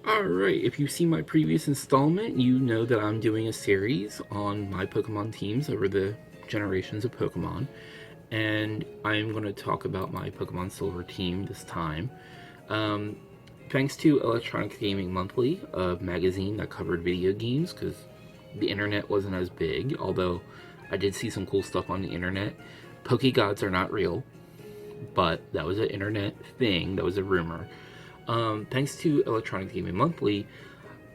Alright, if you've seen my previous installment, you know that I'm doing a series on my Pokemon teams over the generations of Pokemon. And I'm going to talk about my Pokemon Silver team this time. Um, Thanks to Electronic Gaming Monthly, a magazine that covered video games, because the internet wasn't as big, although I did see some cool stuff on the internet. Pokegods are not real, but that was an internet thing, that was a rumor. Thanks to Electronic Gaming Monthly,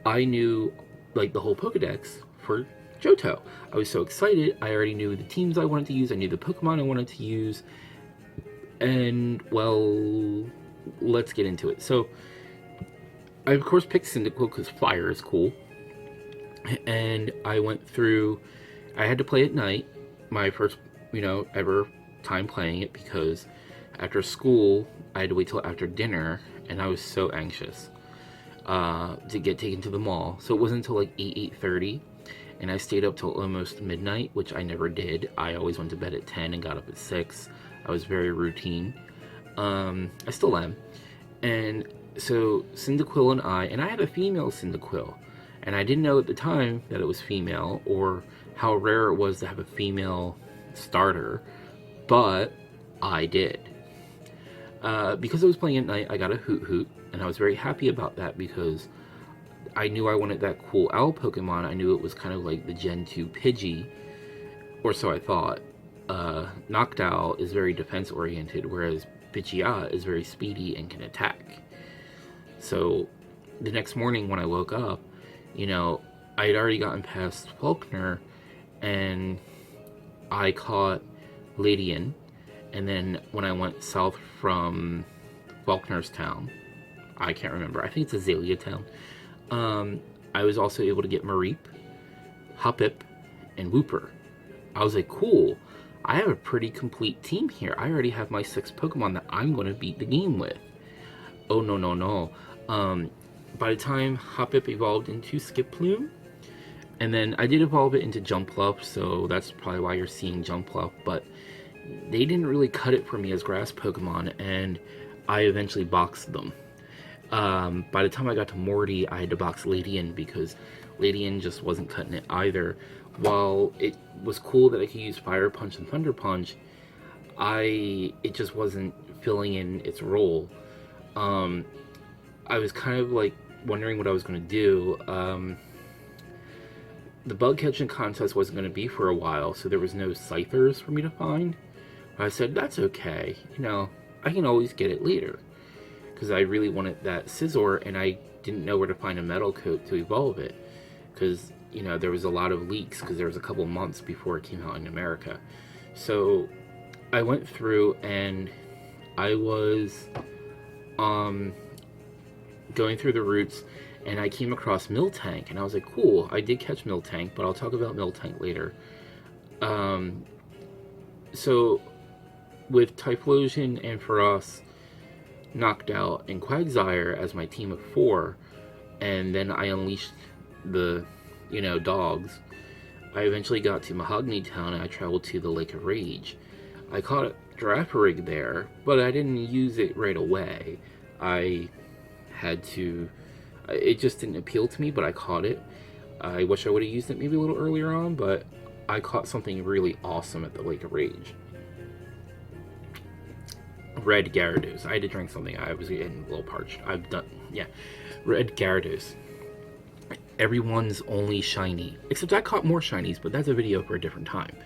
I knew like the whole Pokedex for Johto. I was so excited. I already knew the teams I wanted to use. I knew the Pokemon I wanted to use. And well, let's get into it. So I of course picked Cyndaquil because Fire is cool. And I went through. I had to play at night. My first, ever time playing it because after school I had to wait till after dinner, and I was so anxious to get taken to the mall. So it wasn't until like 8:30, and I stayed up till almost midnight, which I never did. I always went to bed at 10 and got up at 6. I was very routine. I still am. And so Cyndaquil and I had a female Cyndaquil, and I didn't know at the time that it was female or how rare it was to have a female starter, but I did. Because I was playing at night, I got a Hoot Hoot, and I was very happy about that because I knew I wanted that cool owl Pokemon. I knew it was kind of like the Gen 2 Pidgey, or so I thought. Noctowl is very defense-oriented, whereas Pidgeot is very speedy and can attack. So the next morning when I woke up, I had already gotten past Faulkner, and I caught Ladian. And then when I went south from Faulkner's town, I can't remember, I think it's Azalea Town, I was also able to get Mareep, Hoppip, and Wooper. I was like, cool, I have a pretty complete team here. I already have my 6 Pokemon that I'm going to beat the game with. Oh, no, no, no. By the time Hoppip evolved into Skiploom, and then I did evolve it into Jumpluff, so that's probably why you're seeing Jumpluff, but they didn't really cut it for me as grass Pokemon, and I eventually boxed them. By the time I got to Morty, I had to box Ladian because Ladian just wasn't cutting it either. While it was cool that I could use Fire Punch and Thunder Punch, it just wasn't filling in its role. I was kind of like wondering what I was going to do. The bug catching contest wasn't going to be for a while, so there was no Scythers for me to find. I said, that's okay, I can always get it later. Because I really wanted that Scizor, and I didn't know where to find a Metal Coat to evolve it. Because, there was a lot of leaks, because there was a couple months before it came out in America. So, I went through, and I was going through the routes, and I came across Miltank, and I was like, cool, I did catch Miltank, but I'll talk about Miltank later. So, with Typhlosion, Ampharos, Noctowl, and Quagsire as my team of 4, and then I unleashed the, dogs, I eventually got to Mahogany Town, and I traveled to the Lake of Rage. I caught Girafarig there, but I didn't use it right away. I had to... It just didn't appeal to me, but I caught it. I wish I would have used it maybe a little earlier on, but I caught something really awesome at the Lake of Rage. Red Gyarados. I had to drink something. I was getting a little parched. Red Gyarados. Everyone's only shiny. Except I caught more shinies, but that's a video for a different time.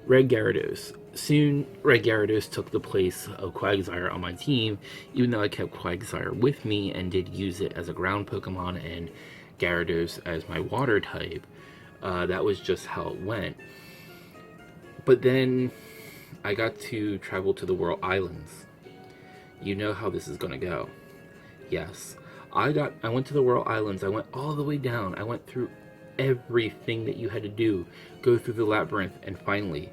Red Gyarados. Soon, Red Gyarados took the place of Quagsire on my team, even though I kept Quagsire with me and did use it as a ground Pokemon and Gyarados as my water type. That was just how it went. But then I got to travel to the Whirl Islands. You know how this is gonna go. Yes. I went to the Whirl Islands. I went all the way down. I went through everything that you had to do. Go through the labyrinth, and finally,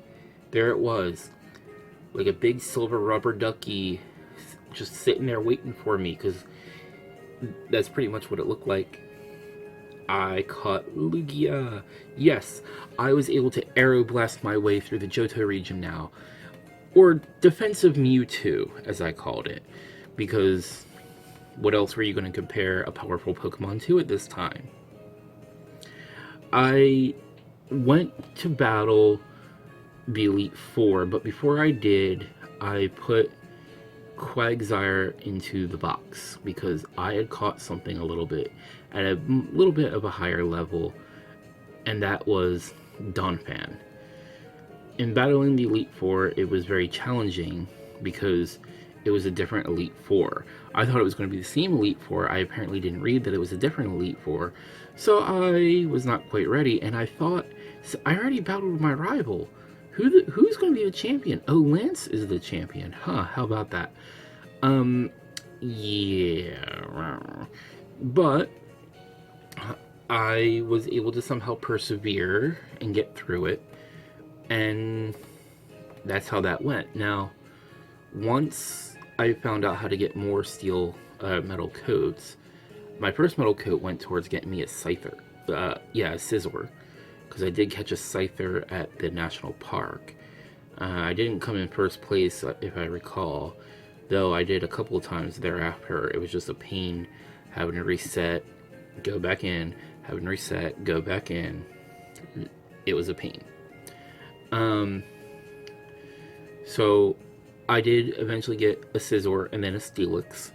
there it was. Like a big silver rubber ducky just sitting there waiting for me, because that's pretty much what it looked like. I caught Lugia. Yes, I was able to aeroblast my way through the Johto region now. Or Defensive Mewtwo, as I called it. Because what else were you going to compare a powerful Pokemon to at this time? I went to battle the Elite Four, but before I did, I put Quagsire into the box because I had caught something a little bit at a little bit of a higher level, and that was Donphan. In battling the Elite Four, it was very challenging because it was a different Elite Four. I thought it was going to be the same Elite Four. I apparently didn't read that it was a different Elite Four, so I was not quite ready, and I thought, so I already battled with my rival. Who's going to be the champion? Oh, Lance is the champion. Huh, how about that? Yeah. But I was able to somehow persevere and get through it, and that's how that went. Now, once I found out how to get more steel metal coats, my first metal coat went towards getting me a Scyther. A Scizor. Because I did catch a Scyther at the national park. I didn't come in first place, if I recall, though I did a couple of times thereafter. It was just a pain having to reset, go back in, having to reset, go back in. It was a pain. So I did eventually get a Scizor and then a Steelix,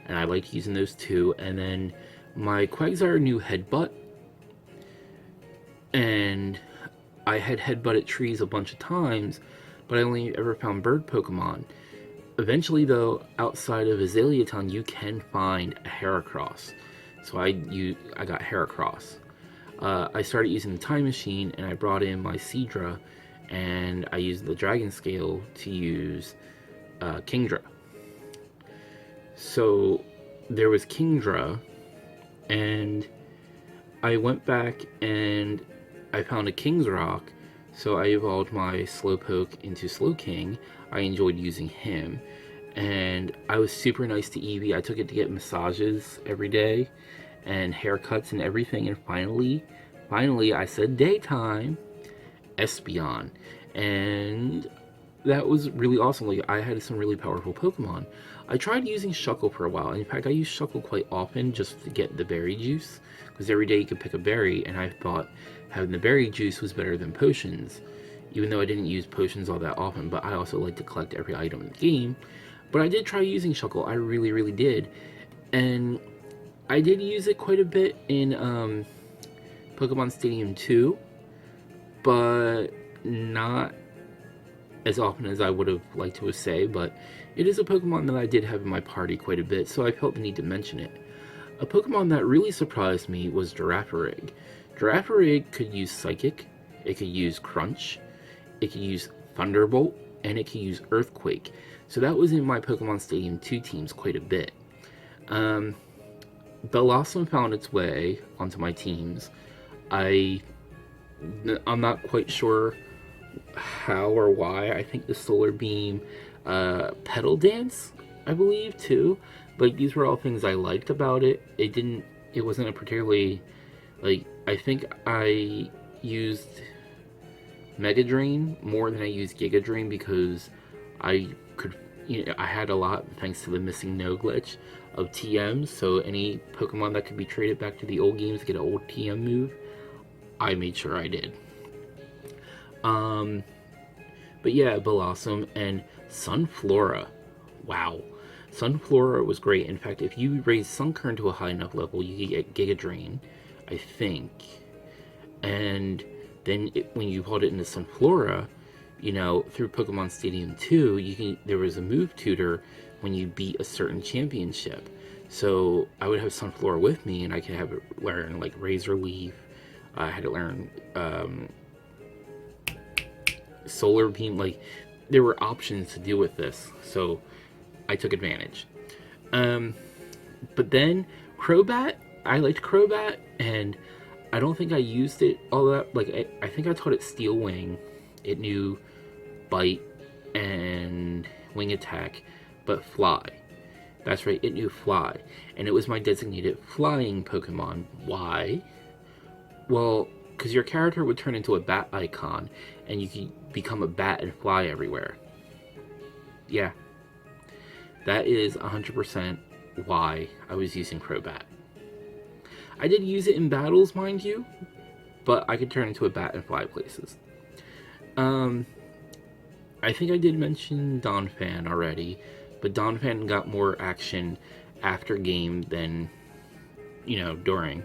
and I liked using those two. And then my Quagsire knew Headbutt, and I had headbutted trees a bunch of times, but I only ever found bird Pokemon. Eventually, though, outside of Azalea Town, you can find a Heracross. So I got Heracross. I started using the Time Machine, and I brought in my Seadra, and I used the Dragon Scale to use Kingdra. So there was Kingdra, and I went back and I found a King's Rock, so I evolved my Slowpoke into Slowking. I enjoyed using him, and I was super nice to Eevee. I took it to get massages every day, and haircuts and everything, and finally, I said daytime, Espeon, and that was really awesome. Like, I had some really powerful Pokemon. I tried using Shuckle for a while. In fact, I used Shuckle quite often just to get the berry juice, because every day you could pick a berry, and I thought having the berry juice was better than potions, even though I didn't use potions all that often. But I also like to collect every item in the game. But I did try using Shuckle. I really, really did. And I did use it quite a bit in Pokemon Stadium 2, but not as often as I would have liked to say. But it is a Pokemon that I did have in my party quite a bit, so I felt the need to mention it. A Pokemon that really surprised me was Girafarig. Girafarig could use Psychic, it could use Crunch, it could use Thunderbolt, and it could use Earthquake. So that was in my Pokemon Stadium 2 teams quite a bit. Bellossom found its way onto my teams. I'm not quite sure how or why. I think the Solar Beam, Petal Dance, I believe, too. Like, these were all things I liked about it. It wasn't a particularly, like, I think I used Mega Drain more than I used Giga Drain because I had a lot, thanks to the missing no glitch, of TMs. So any Pokemon that could be traded back to the old games to get an old TM move, I made sure I did. But yeah, Bellossom and Sunflora. Wow. Sunflora was great. In fact, if you raise Sunkern to a high enough level, you could get Giga Drain, I think. And then when you pulled it into Sunflora, through Pokemon Stadium 2, there was a move tutor when you beat a certain championship. So I would have Sunflora with me, and I could have it learn, like, Razor Leaf. I had to learn Solar Beam. Like, there were options to deal with this, so I took advantage. But then Crobat, I liked Crobat, and I don't think I used it all that. Like, I think I taught it Steel Wing. It knew Bite and Wing Attack, but Fly. That's right, it knew Fly. And it was my designated flying Pokemon. Why? Well, because your character would turn into a bat icon, and you could become a bat and fly everywhere. Yeah. That is 100% why I was using Crobat. I did use it in battles, mind you, but I could turn into a bat and fly places. I think I did mention Donphan already, but Donphan got more action after game than during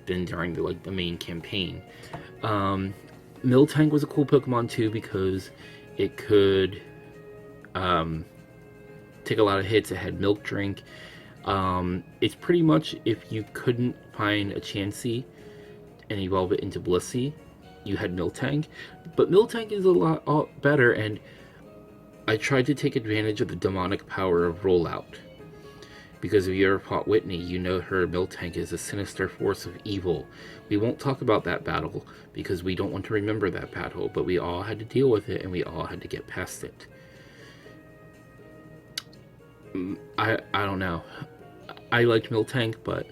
the main campaign. Miltank was a cool Pokemon too because it could take a lot of hits. It had Milk Drink. It's pretty much if you couldn't find a Chansey and evolve it into Blissey, you had Miltank. But Miltank is a lot better, and I tried to take advantage of the demonic power of Rollout. Because if you ever fought Whitney, you know her Miltank is a sinister force of evil. We won't talk about that battle because we don't want to remember that battle, but we all had to deal with it and we all had to get past it. I don't know. I liked Miltank, but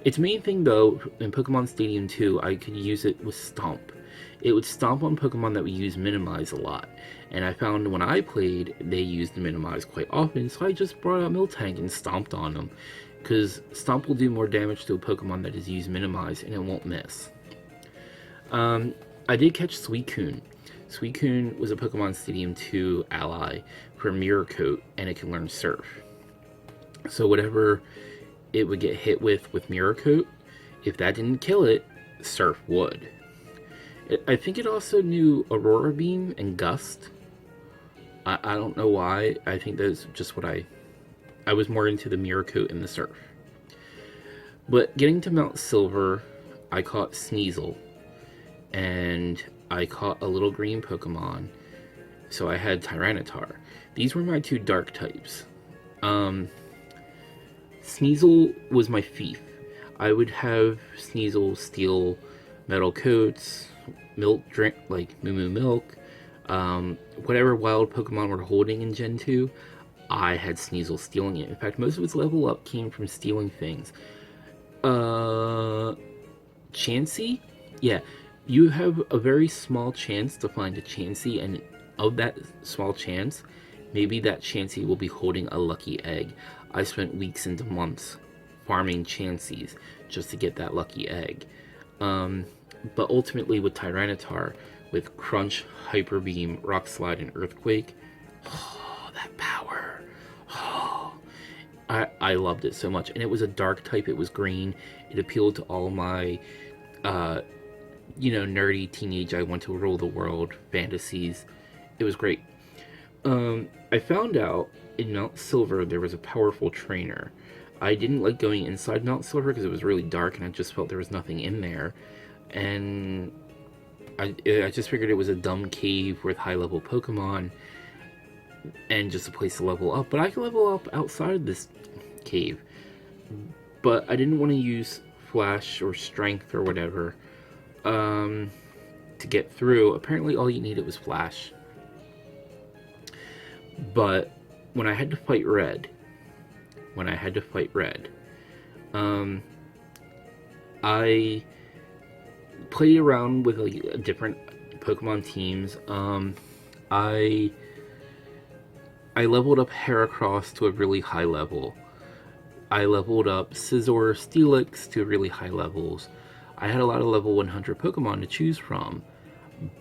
its main thing though, in Pokemon Stadium 2, I could use it with Stomp. It would stomp on Pokemon that we use Minimize a lot. And I found when I played, they used Minimize quite often, so I just brought out Miltank and stomped on them. Because Stomp will do more damage to a Pokemon that is used Minimize, and it won't miss. I did catch Suicune. Suicune was a Pokemon Stadium 2 ally for Mirror Coat, and it can learn Surf. So whatever it would get hit with Mirror Coat, if that didn't kill it, Surf would. I think it also knew Aurora Beam and Gust. I don't know why. I think that's just what I was more into the Mirror Coat and the Surf. But getting to Mount Silver, I caught Sneasel. And I caught a little green Pokemon. So I had Tyranitar. These were my two dark types. Sneasel was my fief. I would have Sneasel steal metal coats, milk drink, like Moo Moo Milk, whatever wild Pokemon were holding in Gen 2, I had Sneasel stealing it. In fact, most of its level up came from stealing things. Chansey? Yeah, you have a very small chance to find a Chansey, and of that small chance, maybe that Chansey will be holding a lucky egg. I spent weeks into months farming Chanseys just to get that lucky egg. But ultimately with Tyranitar, with Crunch, Hyper Beam, Rock Slide, and Earthquake, oh, that power. Oh, I loved it so much. And it was a dark type, it was green. It appealed to all my, nerdy teenage, I want to rule the world fantasies. It was great. I found out in Mount Silver there was a powerful trainer. I didn't like going inside Mount Silver because it was really dark and I just felt there was nothing in there. And I just figured it was a dumb cave with high-level Pokemon and just a place to level up. But I could level up outside of this cave. But I didn't want to use Flash or Strength or whatever to get through. Apparently all you needed was Flash. But when I had to fight Red, I played around with different Pokemon teams. I leveled up Heracross to a really high level. I leveled up Scizor, Steelix to really high levels. I had a lot of level 100 Pokemon to choose from,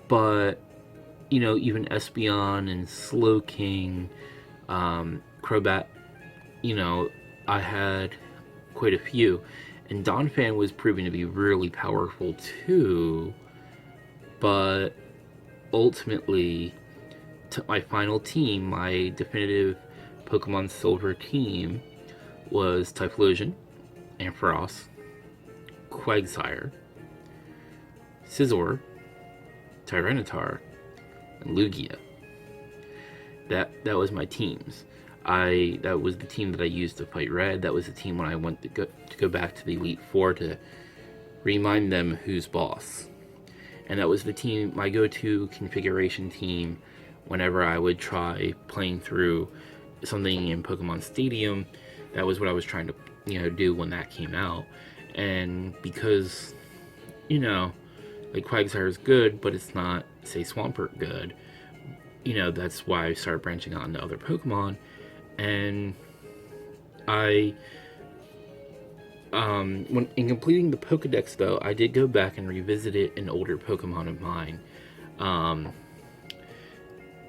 but even Espeon and Slowking, Crobat, I had quite a few. And Donphan was proving to be really powerful too, but ultimately, my final team, my definitive Pokemon Silver team, was Typhlosion, Ampharos, Quagsire, Scizor, Tyranitar, and Lugia. That was my teams. That was the team that I used to fight Red. That was the team when I went to go back to the Elite Four to remind them who's boss. And that was the team, my go-to configuration team, whenever I would try playing through something in Pokemon Stadium. That was what I was trying to do when that came out. And because Quagsire is good, but it's not, say, Swampert good. That's why I started branching out into other Pokemon. And I When in completing the Pokedex, though, I did go back and revisit an older Pokemon of mine, um,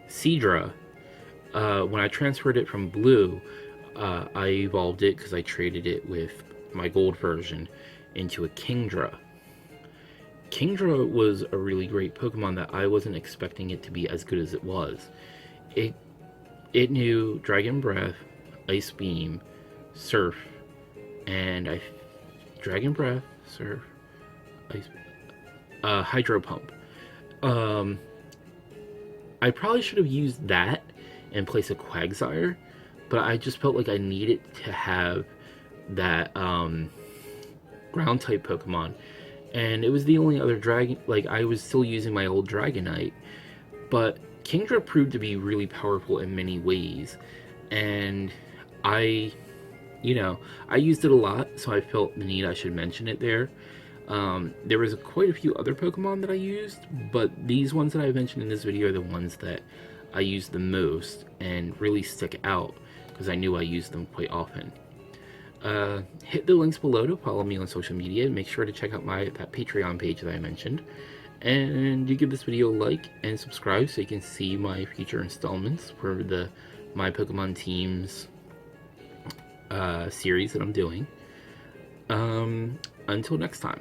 Seadra. When I transferred it from Blue, I evolved it because I traded it with my Gold version into a Kingdra. Kingdra was a really great Pokemon that I wasn't expecting it to be as good as it was. It it knew Dragon Breath, Ice Beam, Surf, and Dragon Breath, Surf, Ice, Hydro Pump. Um, I probably should have used that in place of Quagsire, but I just felt like I needed to have that ground type Pokemon, and it was the only other dragon. Like I was still using my old Dragonite, but Kingdra proved to be really powerful in many ways, and I, I used it a lot, so I felt the need I should mention it there. There was quite a few other Pokemon that I used, but these ones that I mentioned in this video are the ones that I used the most and really stick out because I knew I used them quite often. Hit the links below to follow me on social media. Make sure to check out that Patreon page that I mentioned. And you give this video a like and subscribe so you can see my future installments for the My Pokemon Teams series that I'm doing. Until next time.